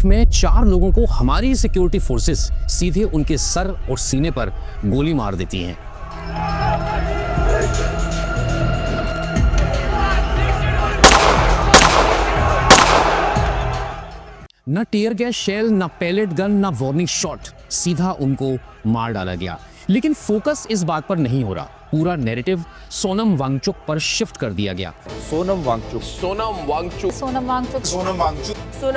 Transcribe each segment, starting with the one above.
लद्दाख में 4 लोगों को हमारी सिक्योरिटी फोर्सेस सीधे उनके सर और सीने पर गोली मार देती हैं। न टीयर गैस शेल, न पैलेट गन, न वार्निंग शॉट, सीधा उनको मार डाला गया। लेकिन फोकस इस बात पर नहीं हो रहा। पूरा नैरेटिव सोनम वांगचुक पर शिफ्ट कर दिया गया। सोनम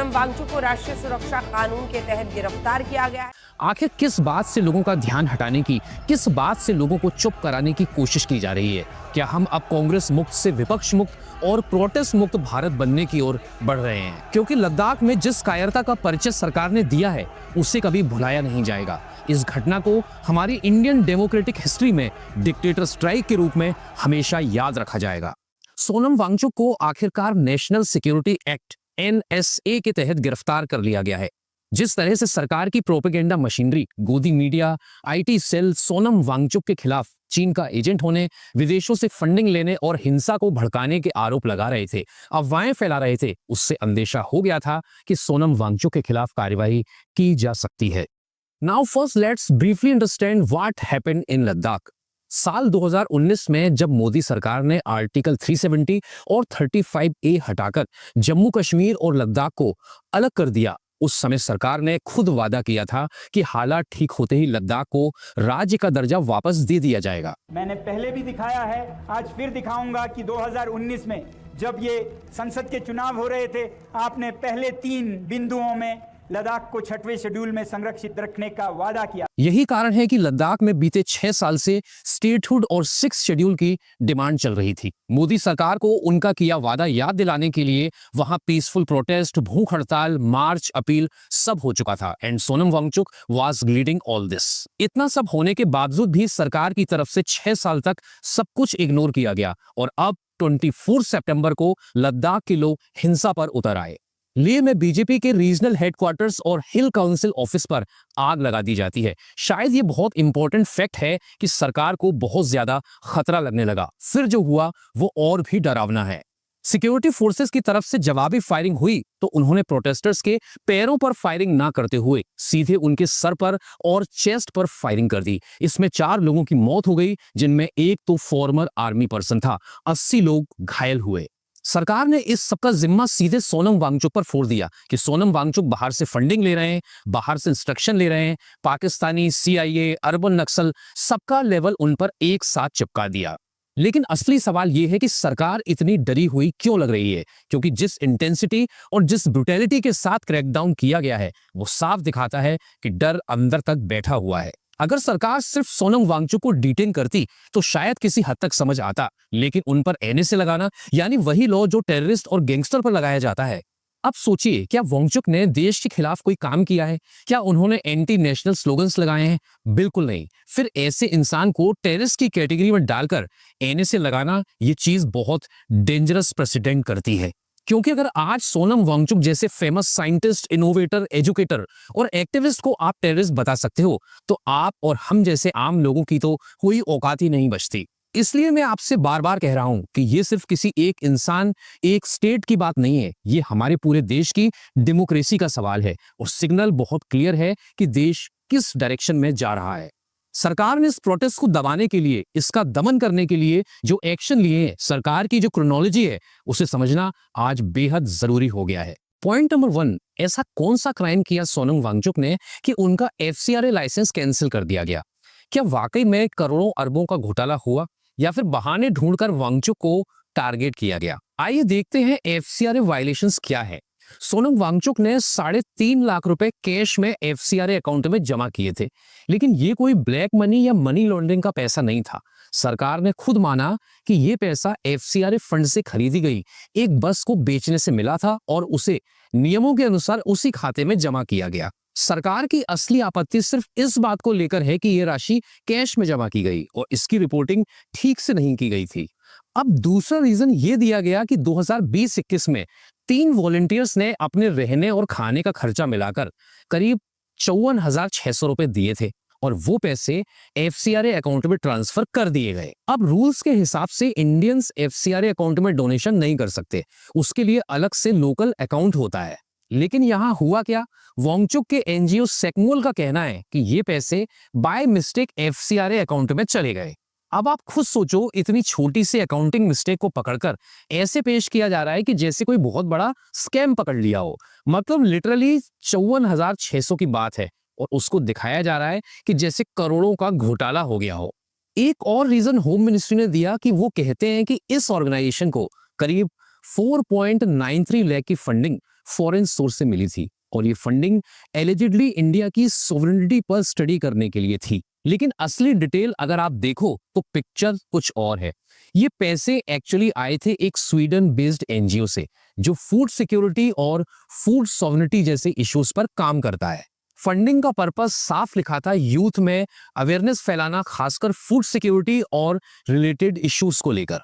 वांगचुक को राष्ट्रीय सुरक्षा कानून के तहत गिरफ्तार किया गया है। आखिर किस बात से लोगों का ध्यान हटाने की, किस बात से लोगों को चुप कराने की कोशिश की जा रही है? क्या हम अब कांग्रेस मुक्त से विपक्ष मुक्त और प्रोटेस्ट मुक्त भारत बनने की ओर बढ़ रहे हैं? क्योंकि लद्दाख में जिस कायरता का परिचय सरकार ने दिया है उसे कभी भुलाया नहीं जाएगा। इस घटना को हमारी इंडियन डेमोक्रेटिक हिस्ट्री में डिक्टेटर स्ट्राइक के रूप में हमेशा याद रखा जाएगा। सोनम वांगचुक को आखिरकार नेशनल सिक्योरिटी एक्ट NSA के तहत गिरफ्तार कर लिया गया है। जिस तरह से सरकार की प्रोपेगेंडा मशीनरी, गोदी media, IT cell Sonam Wangchuk के खिलाफ चीन का एजेंट होने, विदेशों से फंडिंग लेने और हिंसा को भड़काने के आरोप लगा रहे थे, अफवाहें फैला रहे थे, उससे अंदेशा हो गया था कि सोनम वांगचुक के खिलाफ कार्रवाई की जा सकती है। Now first let's briefly understand what happened in Ladakh. साल 2019 में जब मोदी सरकार ने आर्टिकल 370 और 35A हटाकर जम्मू कश्मीर और लद्दाख को अलग कर दिया, उस समय सरकार ने खुद वादा किया था कि हालात ठीक होते ही लद्दाख को राज्य का दर्जा वापस दे दिया जाएगा। मैंने पहले भी दिखाया है, आज फिर दिखाऊंगा कि 2019 में जब ये संसद के चुनाव हो रहे थे, आपने पहले 3 बिंदुओं में लद्दाख को 6वें शेड्यूल में संरक्षित रखने का वादा किया। यही कारण है कि लद्दाख में बीते 6 साल से स्टेटहुड और 6th शेड्यूल की डिमांड चल रही थी। मोदी सरकार को उनका किया वादा याद दिलाने के लिए वहां पीसफुल प्रोटेस्ट, भूख हड़ताल, मार्च, अपील सब हो चुका था and Sonam Wangchuk was leading all this. इतना सब होने के बावजूद भी सरकार की तरफ से 6 साल तक सब कुछ इग्नोर किया गया और अब 24 सितंबर को लद्दाख के लोग हिंसा पर उतर आए। लेह में बीजेपी के रीजनल हेडक्वार्टर्स और हिल काउंसिल ऑफिस पर आग लगा दी जाती है। शायद ये बहुत इंपॉर्टेंट फैक्ट है कि सरकार को बहुत ज्यादा खतरा लगने लगा। फिर जो हुआ वो और भी डरावना है। सिक्योरिटी फोर्सेस की तरफ से जवाबी फायरिंग हुई तो उन्होंने प्रोटेस्टर्स के पैरों पर फायरिंग ना करते हुए सीधे उनके सर पर और चेस्ट पर फायरिंग कर दी। इसमें 4 लोगों की मौत हो गई, जिनमें एक तो फॉर्मर आर्मी पर्सन था। 80 लोग घायल हुए। सरकार ने इस सबका जिम्मा सीधे सोनम वांगचुक पर फोड़ दिया कि सोनम वांगचुक बाहर से फंडिंग ले रहे हैं, बाहर से इंस्ट्रक्शन ले रहे हैं। पाकिस्तानी, CIA, अर्बन नक्सल, सबका लेवल उन पर एक साथ चिपका दिया। लेकिन असली सवाल यह है कि सरकार इतनी डरी हुई क्यों लग रही है? क्योंकि जिस इंटेंसिटी और जिस ब्रुटैलिटी के साथ क्रैकडाउन किया गया है वो साफ दिखाता है कि डर अंदर तक बैठा हुआ है। अगर सरकार सिर्फ सोनम वांगचुक को डिटेन करती तो शायद किसी हद तक समझ आता, लेकिन उन पर NSA लगाना यानी वही लॉ जो टेररिस्ट और गैंगस्टर पर लगाया जाता है। अब सोचिए, क्या वांगचुक ने देश के खिलाफ कोई काम किया है? क्या उन्होंने एंटी नेशनल स्लोगन्स लगाए हैं? बिल्कुल नहीं। फिर ऐसे इंसान को टेररिस्ट की कैटेगरी में डालकर NSA लगाना ये चीज बहुत डेंजरस प्रेसिडेंट करती है। क्योंकि अगर आज सोनम वांगचुक जैसे फेमस साइंटिस्ट, इनोवेटर, एजुकेटर और एक्टिविस्ट को आप टेररिस्ट बता सकते हो तो आप और हम जैसे आम लोगों की तो कोई औकात ही नहीं बचती। इसलिए मैं आपसे बार बार कह रहा हूं कि ये सिर्फ किसी एक इंसान, एक स्टेट की बात नहीं है, ये हमारे पूरे देश की डेमोक्रेसी का सवाल है और सिग्नल बहुत क्लियर है कि देश किस डायरेक्शन में जा रहा है। सरकार ने इस प्रोटेस्ट को दबाने के लिए, इसका दमन करने के लिए जो एक्शन लिए हैं, सरकार की जो क्रोनोलॉजी है उसे समझना आज बेहद जरूरी हो गया है। पॉइंट नंबर 1, ऐसा कौन सा क्राइम किया सोनम वांगचुक ने कि उनका FCRA लाइसेंस कैंसिल कर दिया गया? क्या वाकई में करोड़ों अरबों का घोटाला हुआ या फिर बहाने ढूंढकर वांगचुक को टारगेट किया गया? आइए देखते हैं FCRA वायलेशंस क्या है। सोनम वांगचुक ने 3.5 लाख रुपए कैश में FCRA अकाउंट में जमा किए थे, लेकिन ये कोई ब्लैक मनी या मनी लॉन्ड्रिंग का पैसा नहीं था। सरकार ने खुद माना कि ये पैसा FCRA फंड से खरीदी गई एक बस को बेचने से मिला था और उसे नियमों के अनुसार उसी खाते में जमा किया गया। सरकार की असली आपत्ति सिर्फ इस बात को लेकर है कि यह राशि कैश में जमा की गई और इसकी रिपोर्टिंग ठीक से नहीं की गई थी। अब दूसरा रीजन ये दिया गया कि 2020-21 में 3 वॉलंटियर्स ने अपने रहने और खाने का खर्चा मिलाकर करीब 54,600 रुपए दिए थे और वो पैसे FCRA अकाउंट में ट्रांसफर कर दिए गए। अब रूल्स के हिसाब से इंडियंस FCRA अकाउंट में डोनेशन नहीं कर सकते, उसके लिए अलग से लोकल अकाउंट होता है। लेकिन यहाँ हुआ क्या, वांगचुक के एनजीओ सेकमोल का कहना है कि ये पैसे बाय मिस्टेक एफसीआरए अकाउंट में चले गए। अब आप खुद सोचो, इतनी छोटी सी अकाउंटिंग मिस्टेक को पकड़कर ऐसे पेश किया जा रहा है कि जैसे कोई बहुत बड़ा स्कैम पकड़ लिया हो। मतलब लिटरली 54,600 की बात है और उसको दिखाया जा रहा है कि जैसे करोड़ों का घोटाला हो गया हो। एक और रीजन होम मिनिस्ट्री ने दिया कि वो कहते हैं कि इस ऑर्गेनाइजेशन को करीब 4.93 लाख की फंडिंग फॉरेन सोर्स से मिली थी और ये फंडिंग एलिजिडली इंडिया की सोवरेनिटी पर स्टडी करने के लिए थी। लेकिन असली डिटेल अगर आप देखो तो पिक्चर कुछ और है। ये पैसे एक्चुअली आए थे एक स्वीडन बेस्ड एनजीओ से जो फूड सिक्योरिटी और फूड सोवरेनिटी जैसे इश्यूज पर काम करता है। फंडिंग का पर्पस साफ लिखा था, यूथ में अवेयरनेस फैलाना, खासकर फूड सिक्योरिटी और रिलेटेड इश्यूज को लेकर।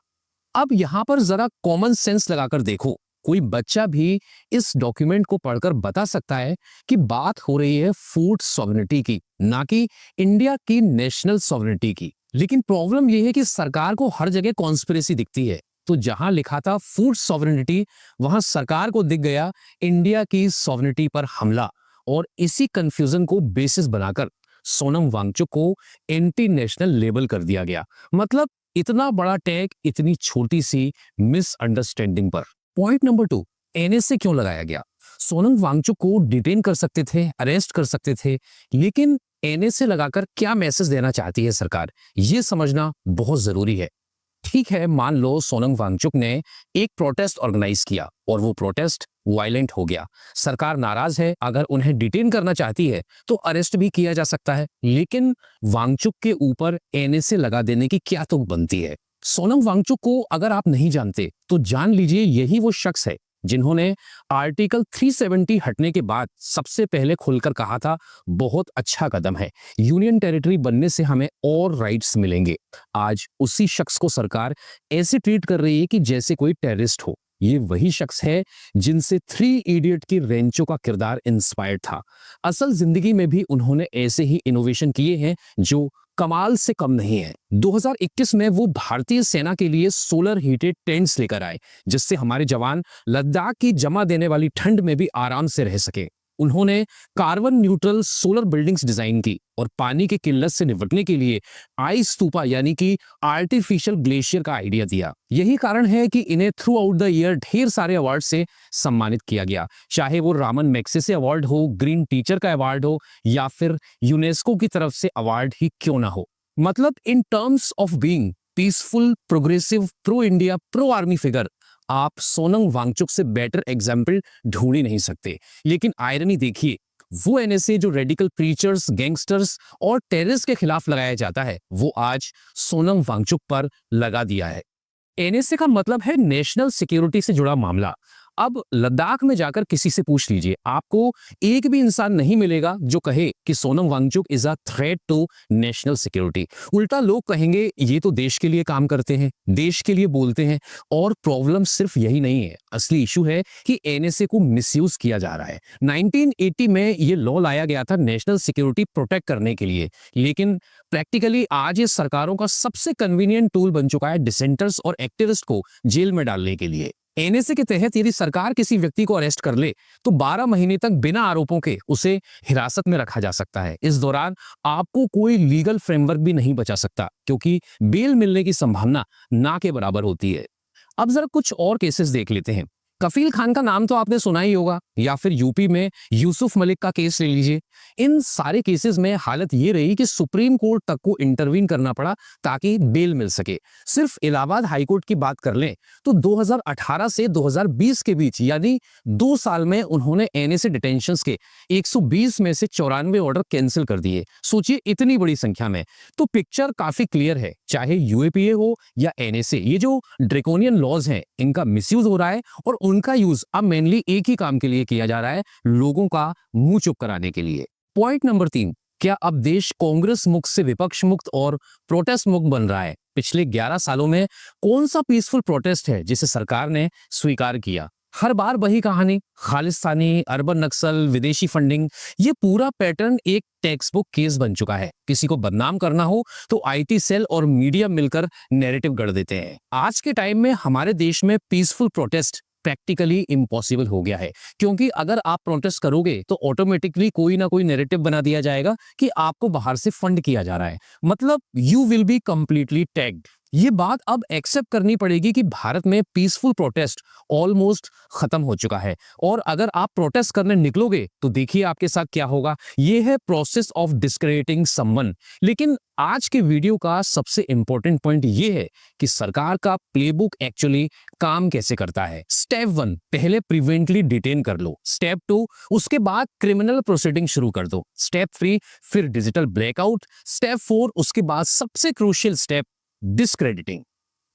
अब यहां पर जरा कॉमन सेंस लगाकर देखो, कोई बच्चा भी इस डॉक्यूमेंट को पढ़कर बता सकता है कि बात हो रही है फूड सॉवरेनिटी की, ना कि इंडिया की नेशनल सॉवरेनिटी की। लेकिन प्रॉब्लम यह है कि सरकार को हर जगह कॉन्स्पिरेसी दिखती है। तो जहां लिखा था फूड सॉवरेनिटी, वहां सरकार को दिख गया इंडिया की सॉवरेनिटी पर हमला, और इसी कंफ्यूजन को बेसिस बनाकर सोनम वांगचुक को एंटी नेशनल लेबल कर दिया गया। मतलब इतना बड़ा टैग इतनी छोटी सी मिसअंडरस्टैंडिंग पर। पॉइंट नंबर 2, एनएसए क्यों लगाया गया? सोनम वांगचुक को डिटेन कर सकते थे, अरेस्ट कर सकते थे, लेकिन एनएसए लगाकर क्या मैसेज देना चाहती है सरकार, यह समझना बहुत जरूरी है। ठीक है, मान लो सोनम वांगचुक ने एक प्रोटेस्ट ऑर्गेनाइज किया और वो प्रोटेस्ट वायलेंट हो गया, सरकार नाराज है, अगर उन्हें डिटेन करना चाहती है तो अरेस्ट भी किया जा सकता है। लेकिन वांगचुक के ऊपर एनएसए लगा देने की क्या तुक बनती है? सोनम वांगचुक को अगर आप नहीं जानते तो जान लीजिए, यही वो शख्स है जिन्होंने आर्टिकल 370 हटने के बाद सबसे पहले खुलकर कहा था, बहुत अच्छा कदम है, यूनियन टेरिटरी बनने से हमें और राइट्स मिलेंगे। आज उसी शख्स को सरकार ऐसे ट्रीट कर रही है कि जैसे कोई टेररिस्ट हो। ये वही शख्स है जिनसे 3 इडियट की रेंचो का किरदार इंस्पायर्ड था। असल जिंदगी में भी उन्होंने ऐसे ही इनोवेशन किए हैं जो कमाल से कम नहीं है। 2021 में वो भारतीय सेना के लिए सोलर हीटेड टेंट्स लेकर आए, जिससे हमारे जवान लद्दाख की जमा देने वाली ठंड में भी आराम से रह सके। उन्होंने carbon neutral solar buildings design की और पानी की किल्लत से निपटने के लिए आइस स्तूपा यानी कि आर्टिफिशियल ग्लेशियर का आइडिया दिया। यही कारण है कि इन्हें थ्रू आउट द ईयर ढेर सारे अवार्ड से सम्मानित किया गया, चाहे वो रामन मैग्सेसे अवार्ड हो, ग्रीन टीचर का अवार्ड हो या फिर यूनेस्को की तरफ से अवार्ड ही क्यों ना हो। मतलब in terms of being peaceful, progressive, pro India, pro army figure, आप सोनम वांगचुक से बेटर एग्जाम्पल ढूंढ ही नहीं सकते। लेकिन आयरनी देखिए, वो एनएसए जो रेडिकल प्रीचर्स, गैंगस्टर्स और टेररिस्ट के खिलाफ लगाया जाता है, वो आज सोनम वांगचुक पर लगा दिया है। एनएसए का मतलब है नेशनल सिक्योरिटी से जुड़ा मामला। अब लद्दाख में जाकर किसी से पूछ लीजिए, आपको एक भी इंसान नहीं मिलेगा जो कहे कि Sonam Wangchuk is a threat to national security. उल्टा लोग कहेंगे ये तो देश के लिए काम करते हैं, देश के लिए बोलते हैं। और प्रॉब्लम सिर्फ यही नहीं है, असली इशू है कि एनएसए को मिसयूज किया जा रहा है। 1980 में ये लॉ लाया गया था नेशनल सिक्योरिटी प्रोटेक्ट करने के लिए, लेकिन प्रैक्टिकली आज ये सरकारों का सबसे कन्वीनियंट टूल बन चुका है डिसेंटर्स और एक्टिविस्ट को जेल में डालने के लिए। एनएसए के तहत यदि सरकार किसी व्यक्ति को अरेस्ट कर ले तो 12 महीने तक बिना आरोपों के उसे हिरासत में रखा जा सकता है। इस दौरान आपको कोई लीगल फ्रेमवर्क भी नहीं बचा सकता, क्योंकि बेल मिलने की संभावना ना के बराबर होती है। अब जरा कुछ और केसेस देख लेते हैं। कफील खान का नाम तो आपने सुना ही होगा, या फिर यूपी में यूसुफ मलिक का केस ले लीजिए। इन सारे केसेस में हालत ये रही कि सुप्रीम कोर्ट तक को इंटरवीन करना पड़ा ताकि बेल मिल सके। सिर्फ इलाहाबाद हाईकोर्ट की बात कर लें तो 2018 से 2020 के बीच यानी 2 साल में उन्होंने एनएसए डिटेंशंस के 120 में से 94 ऑर्डर कैंसिल कर दिए। सोचिए इतनी बड़ी संख्या में। तो पिक्चर काफी क्लियर है, चाहे यूएपीए हो या एनएसए, ये जो ड्रैकोनियन लॉज हैं इनका मिसयूज हो रहा है और उनका यूज अब मेनली एक ही काम के लिए किया जा रहा है, लोगों का मुंह चुप कराने के लिए। पॉइंट नंबर 3, क्या अब देश कांग्रेस मुक्त से विपक्ष मुक्त और प्रोटेस्ट मुक्त बन रहा है? पिछले 11 सालों में कौन सा पीसफुल प्रोटेस्ट है जिसे सरकार ने स्वीकार किया? हर बार वही कहानी, खालिस्तानी, अर्बन नक्सल, विदेशी फंडिंग। ये पूरा पैटर्न एक टेक्स्ट बुक केस बन चुका है। किसी को बदनाम करना हो तो आईटी सेल और मीडिया मिलकर नैरेटिव गढ़ देते हैं। आज के टाइम में हमारे देश में पीसफुल प्रोटेस्ट प्रैक्टिकली इम्पॉसिबल हो गया है, क्योंकि अगर आप प्रोटेस्ट करोगे तो ऑटोमेटिकली कोई ना कोई नैरेटिव बना दिया जाएगा कि आपको बाहर से फंड किया जा रहा है, मतलब you will be completely tagged. ये बात अब एक्सेप्ट करनी पड़ेगी कि भारत में पीसफुल प्रोटेस्ट ऑलमोस्ट खत्म हो चुका है, और अगर आप प्रोटेस्ट करने निकलोगे तो देखिए आपके साथ क्या होगा। ये है प्रोसेस ऑफ डिस्क्रेडिटिंग समवन। लेकिन आज के वीडियो का सबसे इंपॉर्टेंट पॉइंट ये है कि सरकार का प्लेबुक एक्चुअली काम कैसे करता है। स्टेप 1, पहले प्रिवेंटली डिटेन कर लो। स्टेप 2, उसके बाद क्रिमिनल प्रोसीडिंग शुरू कर दो। स्टेप 3, फिर डिजिटल ब्लैकआउट। स्टेप 4, उसके बाद सबसे क्रूशियल स्टेप डिस्क्रेडिटिंग।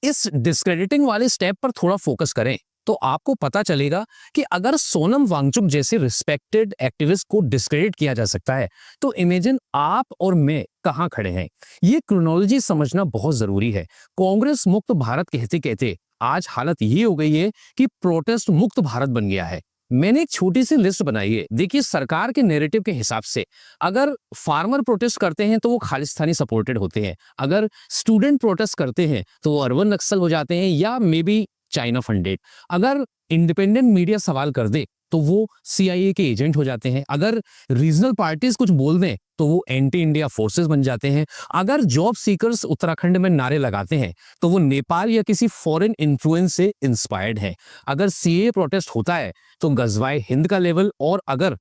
इस डिस्क्रेडिटिंग वाले स्टेप पर थोड़ा फोकस करें तो आपको पता चलेगा कि अगर सोनम वांगचुक जैसे रिस्पेक्टेड एक्टिविस्ट को डिस्क्रेडिट किया जा सकता है तो इमेजिन आप और मैं कहां खड़े हैं। ये क्रोनोलॉजी समझना बहुत जरूरी है। कांग्रेस मुक्त भारत कहते कहते आज हालत ये हो गई है कि प्रोटेस्ट मुक्त भारत बन गया है। मैंने एक छोटी सी लिस्ट बनाई है। देखिए, सरकार के नैरेटिव के हिसाब से अगर फार्मर प्रोटेस्ट करते हैं तो वो खालिस्तानी सपोर्टेड होते हैं, अगर स्टूडेंट प्रोटेस्ट करते हैं तो वो अर्बन नक्सल हो जाते हैं या मे बी चाइना फंडेड, अगर इंडिपेंडेंट मीडिया सवाल कर दे तो वो CIA के एजेंट हो जाते हैं, अगर रीजनल पार्टीज कुछ बोल दें तो वो एंटी इंडिया फोर्सेस बन जाते हैं, अगर जॉब सीकर्स उत्तराखंड में नारे लगाते हैं तो वो नेपाल या किसी फॉरेन इन्फ्लुएंस से इंस्पायर्ड है, अगर CAA प्रोटेस्ट होता है तो गजवाए हिंद का लेवल, और अगर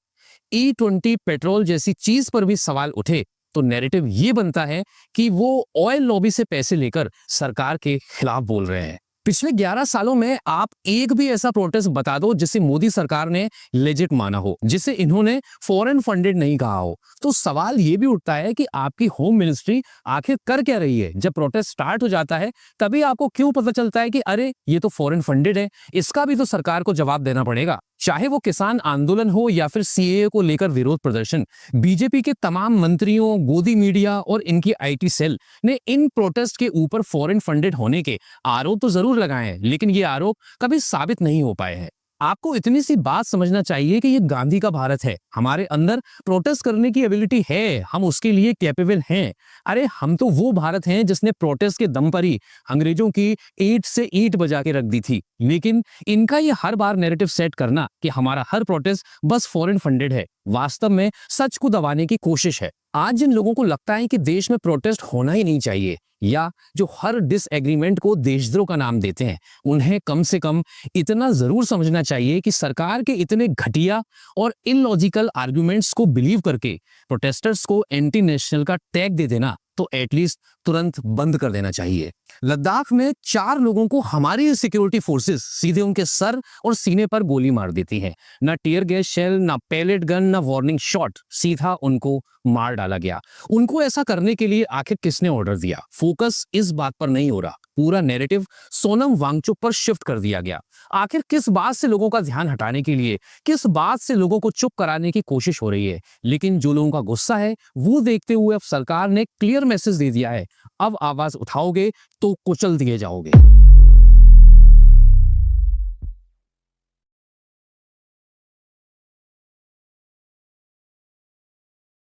E20 पेट्रोल जैसी चीज पर भी सवाल उठे तो नैरेटिव ये बनता है कि वो ऑयल लॉबी से पैसे लेकर सरकार के खिलाफ बोल रहे हैं। पिछले 11 सालों में आप एक भी ऐसा प्रोटेस्ट बता दो जिसे मोदी सरकार ने लेजिट माना हो, जिसे इन्होंने फॉरेन फंडेड नहीं कहा हो, तो सवाल ये भी उठता है कि आपकी होम मिनिस्ट्री आखिर कर क्या रही है। जब प्रोटेस्ट स्टार्ट हो जाता है तभी आपको क्यों पता चलता है कि अरे ये तो फॉरेन फंडेड है। इसका भी तो सरकार को जवाब देना पड़ेगा, चाहे वो किसान आंदोलन हो या फिर CAA को लेकर विरोध प्रदर्शन। बीजेपी के तमाम मंत्रियों, गोदी मीडिया और इनकी IT सेल ने इन प्रोटेस्ट के ऊपर फॉरेन फंडेड होने के आरोप तो जरूर लगाए हैं, लेकिन ये आरोप कभी साबित नहीं हो पाए हैं। आपको इतनी सी बात समझना चाहिए कि ये गांधी का भारत है। हमारे अंदर प्रोटेस्ट करने की एबिलिटी है, हम उसके लिए कैपेबल हैं। अरे हम तो वो भारत हैं जिसने प्रोटेस्ट के दम पर ही अंग्रेजों की ईंट से ईंट बजा के रख दी थी। लेकिन इनका ये हर बार नैरेटिव सेट करना कि हमारा हर प्रोटेस्ट बस फॉरेन फंडेड है, वास्तव में सच को दबाने की कोशिश है। आज जिन लोगों को लगता है कि देश में प्रोटेस्ट होना ही नहीं चाहिए, या जो हर डिसएग्रीमेंट को देशद्रोह का नाम देते हैं, उन्हें कम से कम इतना जरूर समझना चाहिए कि सरकार के इतने घटिया और इलॉजिकल आर्गुमेंट्स को बिलीव करके प्रोटेस्टर्स को एंटी नेशनल का टैग दे देना तो एटलीस्ट तुरंत बंद कर देना चाहिए। लद्दाख में 4 लोगों को हमारी सिक्योरिटी फोर्सेस सीधे उनके सर और सीने पर गोली मार देती हैं। ना टीयर गैस शेल, ना पैलेट गन, ना वार्निंग शॉट, सीधा उनको मार डाला गया। उनको ऐसा करने के लिए आखिर किसने ऑर्डर दिया? फोकस इस बात पर नहीं हो रहा, पूरा नैरेटिव सोनम वांगचुक पर शिफ्ट कर दिया गया। आखिर किस बात से लोगों का ध्यान हटाने के लिए, किस बात से लोगों को चुप कराने की कोशिश हो रही है? लेकिन जो लोगों का गुस्सा है वो देखते हुए अब सरकार ने क्लियर मैसेज दे दिया है, अब आवाज उठाओगे तो कुचल दिए जाओगे।